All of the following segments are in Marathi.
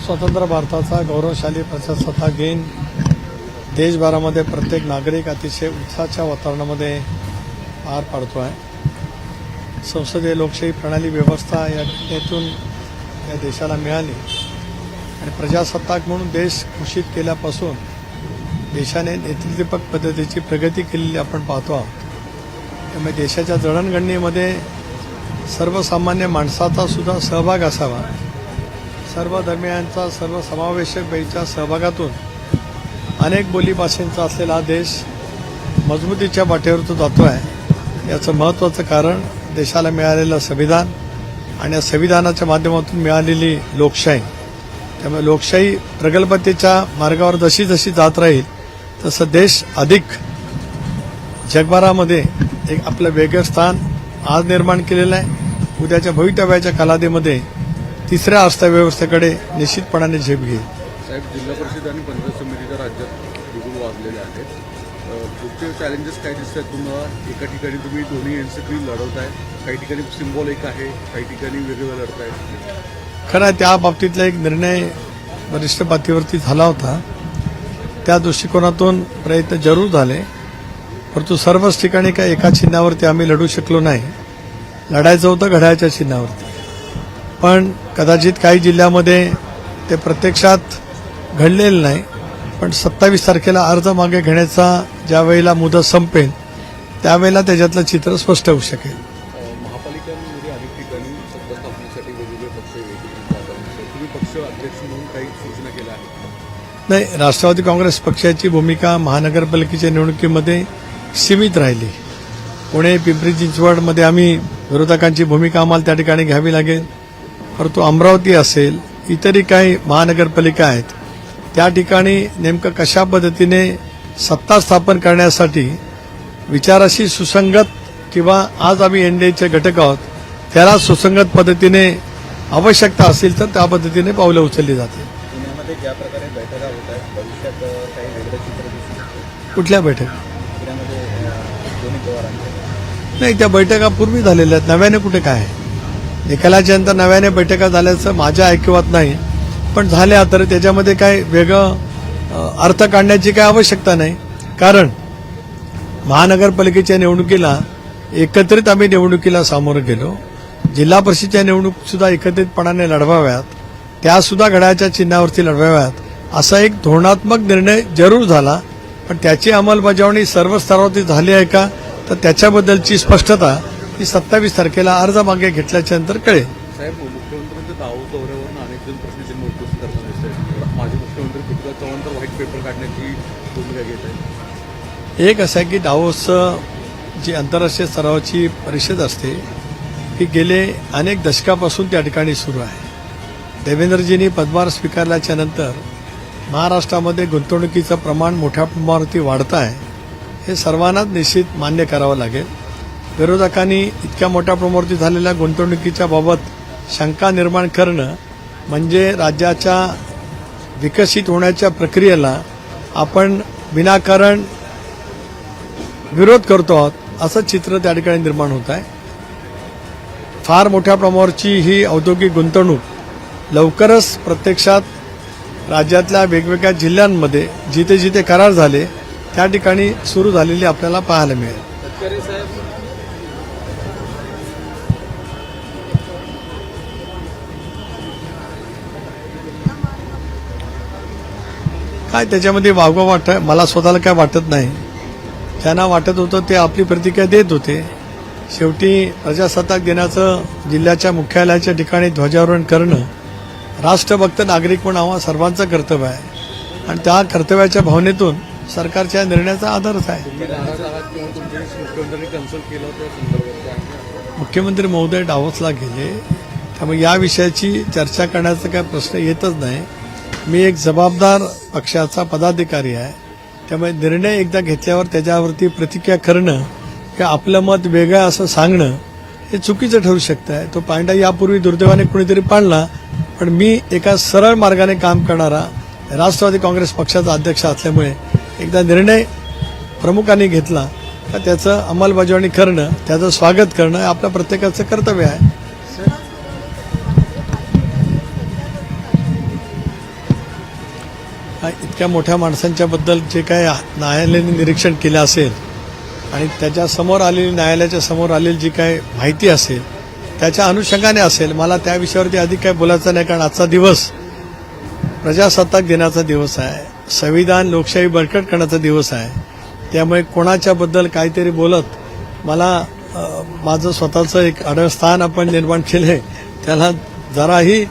स्वतंत्र भारताचा गौरवशाली प्रजासत्ताक दिन देशभरामध्ये प्रत्येक नागरिक अतिशय उत्साहाच्या वातावरणामध्ये पार पाडतो आहे। संसदीय लोकशाही प्रणाली व्यवस्था या घटनेतून या देशाला मिळाली आणि प्रजासत्ताक म्हणून देश घोषित केल्यापासून देशाने नेतृत्वपूर्ण पद्धतीची प्रगती केलेली आपण पाहतो आहोत। त्यामुळे देशाच्या जडणघडणीमध्ये सर्वसामान्य माणसाचा सुद्धा सहभाग असावा, सर्व धर्मियांचा सर्व समावेशक बाईच्या सहभागातून अनेक बोलीभाषेंचा असलेला हा देश मजबूतीच्या वाटेवर तो जातो आहे। याचं महत्त्वाचं कारण देशाला मिळालेलं संविधान आणि या संविधानाच्या माध्यमातून मिळालेली लोकशाही। त्यामुळे लोकशाही प्रगल्भतेच्या मार्गावर जशी जशी जात राहील तसं देश अधिक जगभरामध्ये एक आपलं वेगळं स्थान आज निर्माण केलेलं आहे। उद्याच्या भवितव्याच्या कालावधीमध्ये तिसऱ्या अर्थव्यवस्थेकडे निश्चितपणाने झेप घेईल। साहेब, जिल्हा परिषद आणि पंचायत समितीच्या राज्यात बिगुल वाजलेले आहेत। पुढचे चॅलेंजेस काय दिसत आहेत तुम्हाला? एका ठिकाणी तुम्ही दोन्ही एनसीपी लढवत आहे, काही ठिकाणी सिम्बॉल एक आहे, काही ठिकाणी वेगवेगळं लढत आहे। खरं आहे, त्या बाबतीतला एक निर्णय वरिष्ठ पातळीवरती झाला होता। त्या दृष्टिकोनातून प्रयत्न जरूर झाले, परंतु सर्वच ठिकाणी काय एका चिन्हावरती आम्ही लढू शकलो नाही। लढायचं होतं घड्याळाच्या चिन्हावरती, पण कदाचित काही जिल्ह्यामध्ये ते प्रत्यक्षात घडलेलं नाही। पण 27 तारखेला अर्ज मागे घेण्याचा ज्या वेळेला मुदत संपेल त्यावेळेला त्याच्यातलं चित्र स्पष्ट होऊ शकेल। महापालिकांमध्ये अनेक ठिकाणी सत्ता स्थापनेसाठी वेगवेगळे पक्ष तुम्ही पक्ष अध्यक्ष म्हणून काही सूचना केल्या आहेत? नाही, राष्ट्रवादी काँग्रेस पक्षाची भूमिका महानगरपालिकेच्या निवडणुकीमध्ये सीमित राहिली। पुणे पिंपरी चिंचवडमध्ये आम्ही विरोधकांची भूमिका आम्हाला त्या ठिकाणी घ्यावी लागेल, परंतु अमरावती असेल इतरही काही महानगरपालिका आहेत त्या ठिकाणी नेमकं कशा पद्धतीने सत्ता स्थापन करण्यासाठी विचाराशी सुसंगत किंवा आज आम्ही एनडीएचे घटक आहोत त्याला सुसंगत पद्धतीने आवश्यकता असेल तर त्या पद्धतीने पावलं उचलली जातील। पुण्यामध्ये ज्या प्रकारे बैठका होत आहेत भविष्यात काही वेगळं चित्र दिसू शकतं? कुठल्या बैठका? पुण्यामध्ये दोन्ही पवारांच्या नाही, त्या बैठका पूर्वी झालेल्या आहेत, नव्याने कुठे काय आहे? निकालाच्या नंतर नव्याने बैठका झाल्याचं माझ्या ऐकिवात नाही, पण झाल्या तर त्याच्यामध्ये काय वेगळं अर्थ काढण्याची काय आवश्यकता नाही। कारण महानगरपालिकेच्या निवडणुकीला एकत्रित आम्ही निवडणुकीला सामोरं गेलो, जिल्हा परिषदेच्या निवडणूक सुद्धा एकत्रितपणाने लढवाव्यात, त्या सुद्धा घड्याळाच्या चिन्हावरती लढवाव्यात असा एक धोरणात्मक निर्णय जरूर झाला, पण त्याची अंमलबजावणी सर्व स्तरावरती झाली आहे का तर त्याच्याबद्दलची स्पष्टता ही 27 तारखेला अर्ज मागे घेतल्याच्या नंतर कळेल। साहेब, मुख्यमंत्र्यांच्या दावोस दौऱ्यावरून अनेक जण प्रश्नचिन्ह उपस्थित करताना दिसत आहेत। माजी मुख्यमंत्री पृथ्वीराज चव्हाण तर व्हाईट पेपर काढण्याची भूमिका घेत आहेत। एक असं आहे की दावोस जी आंतरराष्ट्रीय स्तरावरची परिषद असते ही गेले अनेक दशकापासून त्या ठिकाणी सुरू आहे। देवेंद्रजींनी पदभार स्वीकारल्याच्या नंतर महाराष्ट्रामध्ये गुंतवणुकीचं प्रमाण मोठ्या प्रमाणावरती वाढतं आहे, हे सर्वांनाच निश्चित मान्य करावं लागेल। विरोधकांनी इतक्या मोठ्या प्रमाणावरती झालेल्या गुंतवणुकीच्या बाबत शंका निर्माण करणं म्हणजे राज्याच्या विकसित होण्याच्या प्रक्रियेला आपण विनाकारण विरोध करतो आहोत असं चित्र त्या ठिकाणी निर्माण होत आहे। फार मोठ्या प्रमाणावरची ही औद्योगिक गुंतवणूक लवकरच प्रत्यक्षात राज्यातल्या वेगवेगळ्या जिल्ह्यांमध्ये जिथे जिथे करार झाले त्या ठिकाणी सुरू झालेली आपल्याला पाहायला मिळेल। काय त्याच्यामध्ये वावगं वाटतं मला स्वतःला काय वाटत नाही। ज्यांना वाटत होतं ते आपली प्रतिक्रिया देत होते। शेवटी प्रजासत्ताक दिनाचं जिल्ह्याच्या मुख्यालयाच्या ठिकाणी ध्वजारोहण करणं राष्ट्रभक्त नागरिक म्हणून आम्हा सर्वांचं कर्तव्य आहे आणि त्या कर्तव्याच्या भावनेतून सरकारच्या निर्णयाचा आदरच आहे। मुख्यमंत्री महोदय डावोसला गेले, त्यामुळे या विषयाची चर्चा करण्याचा काय प्रश्न येतच नाही। मी एक जबाबदार पक्षाचा पदाधिकारी आहे, त्यामुळे निर्णय एकदा घेतल्यावर त्याच्यावरती प्रतिक्रिया करणं किंवा आपलं मत वेगळं असं सांगणं हे चुकीचं ठरू शकतं आहे। तो पांडा यापूर्वी दुर्दैवाने कुणीतरी पाळला, पण मी एका सरळ मार्गाने काम करणारा राष्ट्रवादी काँग्रेस पक्षाचा अध्यक्ष असल्यामुळे एकदा निर्णय प्रमुखांनी घेतला तर त्याचं अंमलबजावणी करणं, त्याचं स्वागत करणं आपल्या प्रत्येकाचं कर्तव्य आहे। इतक्या मोठ्या माणसांच्याबद्दल जे काय न्यायालयाने निरीक्षण केलं असेल आणि त्याच्यासमोर आलेली न्यायालयाच्या समोर आलेली जी काय माहिती असेल त्याच्या अनुषंगाने असेल. मला त्या विषयावरती अधिक काही बोलायचं नाही, कारण आजचा दिवस प्रजासत्ताक दिनाचा दिवस आहे, संविधान लोकशाही बळकट करण्याचा दिवस आहे. त्यामुळे कोणाच्याबद्दल काहीतरी बोलत मला माझं स्वतःचं एक अडस्थान आपण निर्माण केले त्याला जराही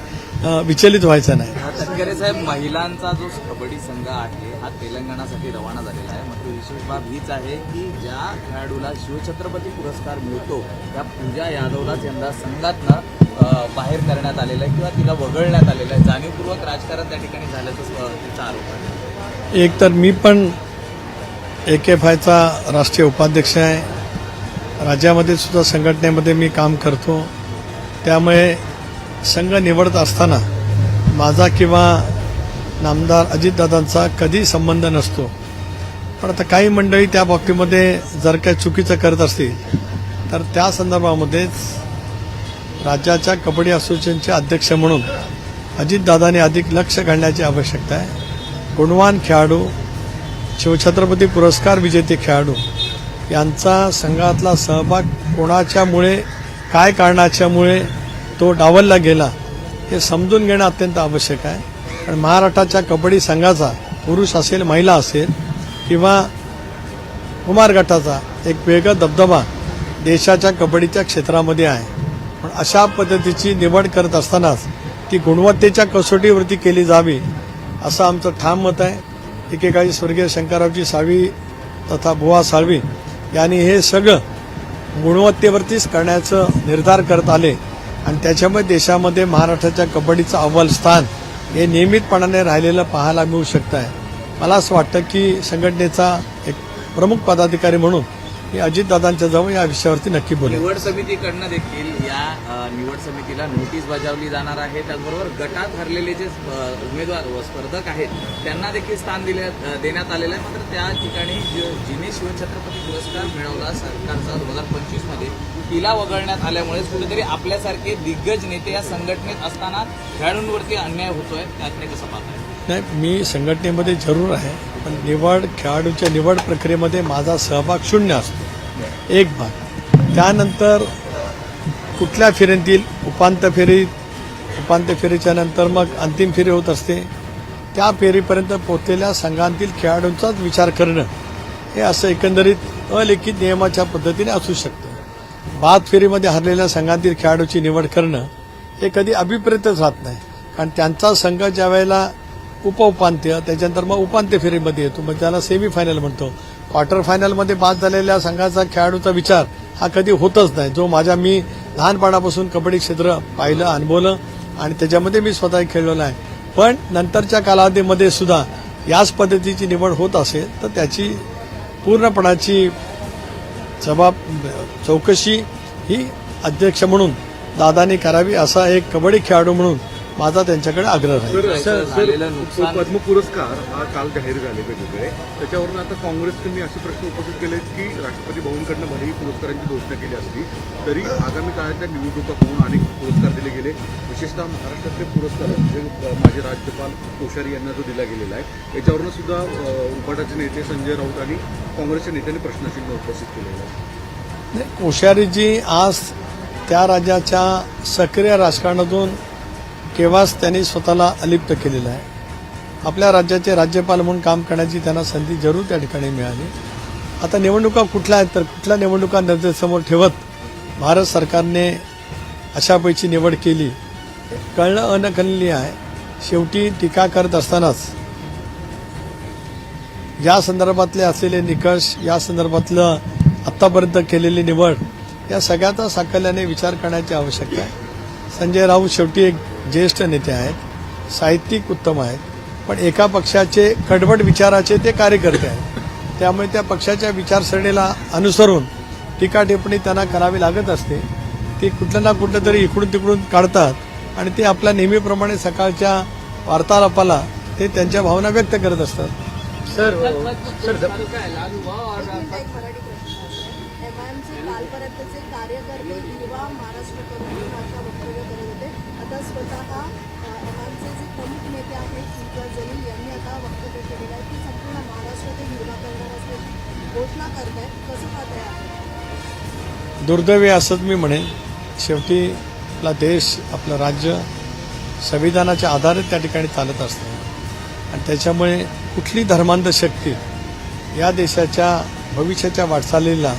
विचलित व्हायचं नाही. तटकरे साहेब, महिलांचा जो कबड्डी संघ आहे हा तेलंगणासाठी रवाना झालेला आहे. मात्र विशेष बाब हीच आहे की ज्या खेळाडूला शिवछत्रपती पुरस्कार मिळतो त्या पूजा यादवलाच यंदा संघातनं बाहेर करण्यात आलेलं आहे किंवा तिला वगळण्यात आलेलं आहे. जाणीवपूर्वक राजकारण त्या ठिकाणी झाल्याचा तिचा आरोप आहे. एक तर मी पण AKFIचा राष्ट्रीय उपाध्यक्ष आहे, राज्यामध्ये सुद्धा संघटनेमध्ये मी काम करतो. त्यामुळे संघ निवडत असताना माझा किंवा नामदार अजितदादांचा कधी संबंध नसतो. पण आता काही मंडळी त्या बाबतीमध्ये जर काही चुकीचं करत असतील तर त्या संदर्भामध्येच राज्याच्या कबड्डी असोसिएशनचे अध्यक्ष म्हणून अजितदादांनी अधिक लक्ष घालण्याची आवश्यकता आहे. गुणवान खेळाडू, शिवछत्रपती पुरस्कार विजेते खेळाडू यांचा संघातला सहभाग कोणाच्यामुळे, काय कारणाच्यामुळे तो डावलला गेला हे समजून घेणं अत्यंत आवश्यक आहे. कारण महाराष्ट्राच्या कबड्डी संघाचा पुरुष असेल, महिला असेल किंवा कुमार गटाचा एक वेगळा दबदबा देशाच्या कबड्डीच्या क्षेत्रामध्ये आहे. पण अशा पद्धतीची निवड करत असतानाच ती गुणवत्तेच्या कसोटीवरती केली जावी असं आमचं ठाम मत आहे. एकेकाळी स्वर्गीय शंकररावजी साळवी तथा बुवा साळवी यांनी हे सगळं गुणवत्तेवरतीच करण्याचं निर्धार करत आले आणि त्याच्यामुळे देशामध्ये महाराष्ट्राच्या कबड्डीचं अव्वल स्थान हे नियमितपणाने राहिलेलं पाहायला मिळू शकतं आहे. मला असं वाटतं की संघटनेचा एक प्रमुख पदाधिकारी म्हणून मी अजितदादांच्या जवळ या विषयावरती नक्की बोलेन. निवड समितीकडनं देखील या निवड समितीला नोटीस बजावली जाणार आहे. त्याचबरोबर गटात हरलेले जे उमेदवार व स्पर्धक आहेत त्यांना देखील स्थान देण्यात आलेलं आहे. मात्र त्या ठिकाणी जिने शिवछत्रपती पुरस्कार मिळवला सरकारचा 2025 मध्ये तिला वगळण्यात आल्यामुळे कुठेतरी आपल्यासारखे दिग्गज नेते या संघटनेत असताना खेळाडूंवरती अन्याय होतोय. त्याकडे कसं पाहताय? नाही, मी संघटनेमध्ये जरूर आहे, पण खेळाडूच्या निवड प्रक्रियेमध्ये माझा सहभाग शून्य असतो. एक भाग. त्यानंतर कुठल्या फेरीतील उपांत्य फेरीच्या नंतर मग अंतिम फेरी होत असते. त्या फेरीपर्यंत पोहोचलेल्या संघांतील खेळाडूंचाच विचार करणं हे असं एकंदरीत अलिखित नियमाच्या पद्धतीने असू शकतं. बाद फेरीमध्ये हरलेल्या संघांतील खेळाडूची निवड करणं हे कधी अभिप्रेतच राहत नाही, कारण त्यांचा संघ ज्या वेळेला उपउपांत्य त्याच्यानंतर मग उपांत्य फेरीमध्ये येतो, मग त्याला सेमीफायनल म्हणतो. क्वार्टर फायनलमध्ये बाद झालेल्या संघाचा खेळाडूचा विचार हा कधी होतच नाही, जो मी लहानपणापासून कबड्डी क्षेत्र पाहिलं, अनुभवलं आणि त्याच्यामध्ये मी स्वतः खेळलेलो आहे. पण नंतरच्या कालावधीमध्ये सुद्धा याच पद्धतीची निवड होत असेल तर त्याची पूर्णपणाची चौकशी ही अध्यक्ष म्हणून दादांनी करावी असा एक कबड्डी खेळाडू म्हणून माझा त्यांच्याकडे आग्रह आहे. पद्म पुरस्कार हा काल जाहीर झाले वेगवेगळे, त्याच्यावरून आता काँग्रेसने असे प्रश्न उपस्थित केले की राष्ट्रपती भवनकडनं भलेही पुरस्कारांची घोषणा केली असली तरी आगामी काळातल्या निवडणुका होऊन अनेक पुरस्कार दिले गेले. विशेषतः महाराष्ट्रातले पुरस्कार जे माजी राज्यपाल कोश्यारी यांना जो दिला गेलेला आहे याच्यावरून सुद्धा उपाटाचे नेते संजय राऊत आणि काँग्रेसच्या नेत्यांनी प्रश्नचिन्ह उपस्थित केलेलं आहे. कोश्यारीजी आज त्या राज्याच्या सक्रिय राजकारणातून केव्हाच त्यांनी स्वतःला अलिप्त केलेलं आहे. आपल्या राज्याचे राज्यपाल म्हणून काम करण्याची त्यांना संधी जरूर त्या ठिकाणी मिळाली. आता निवडणुका कुठल्या आहेत तर कुठल्या निवडणुका नजरेसमोर ठेवत भारत सरकारने अशापैकी निवड केली कळणं अनकलनीय आहे. शेवटी टीका करत असतानाच या संदर्भातले असलेले निकष, या संदर्भातलं आत्तापर्यंत केलेली निवड या सगळ्याचा साकल्याने विचार करण्याची आवश्यकता आहे. संजय राऊत शेवटी एक ज्येष्ठ नेते आहेत, साहित्यिक उत्तम आहेत, पण एका पक्षाचे कडवट विचाराचे ते कार्यकर्ते आहेत. त्यामुळे त्या पक्षाच्या विचारसरणीला अनुसरून टीका टिप्पणी त्यांना करावी लागत असते. ते कुठलं ना कुठलं तरी इकडून तिकडून काढतात आणि ते आपल्या नेहमीप्रमाणे सकाळच्या वार्तालापाला ते त्यांच्या भावना व्यक्त करत असतात. कालपर्यंतचे कार्यकर्ते युवा महाराष्ट्र करून भाषा वक्तव्य करत होते. आता स्वतः एमआयएमचे जे प्रमुख नेते आहेत जलील यांनी आता वक्तव्य वक्तव्य केलेलं आहे की संपूर्ण महाराष्ट्रातील निर्वाह करणार असल्याची घोषणा करतायत. कसं पाहताय आपण? दुर्दैव आहे असंच मी म्हणेन. शेवटी आपला देश, आपलं राज्य संविधानाच्या आधारे त्या ठिकाणी चालत असतं आणि त्याच्यामुळे कुठली धर्मांध शक्ती या देशाच्या भविष्याच्या वाटचालीला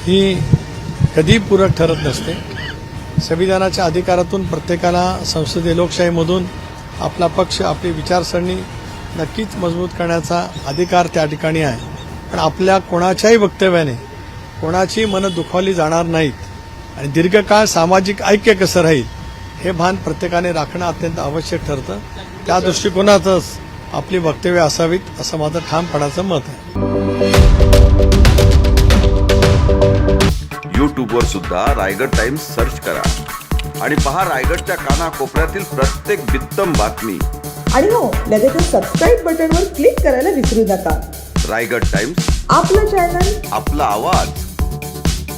ही कधी पूरक ठरत नसते. संविधानाच्या अधिकारातून प्रत्येकाला संसदीय लोकशाहीमधून आपला पक्ष, आपली विचारसरणी नक्कीच मजबूत करण्याचा अधिकार त्या ठिकाणी आहे. पण आपल्या कोणाच्याही वक्तव्याने कोणाची मनं दुखावली जाणार नाहीत आणि दीर्घकाळ सामाजिक ऐक्य कसं राहील हे भान प्रत्येकाने राखणं अत्यंत आवश्यक ठरतं. त्या दृष्टिकोनातच आपली वक्तव्य असावीत असं माझं ठामपणाचं मत आहे. यूट्यूबवर सुद्धा रायगड टाइम्स सर्च करा आणि पहा रायगडच्या कानाकोपऱ्यातील प्रत्येक बित्तम बातमी. आणि हो, लगेचच सबस्क्राईब बटनवर क्लिक करायला विसरू नका. रायगड टाइम्स, आपलं चॅनल, आपला आवाज.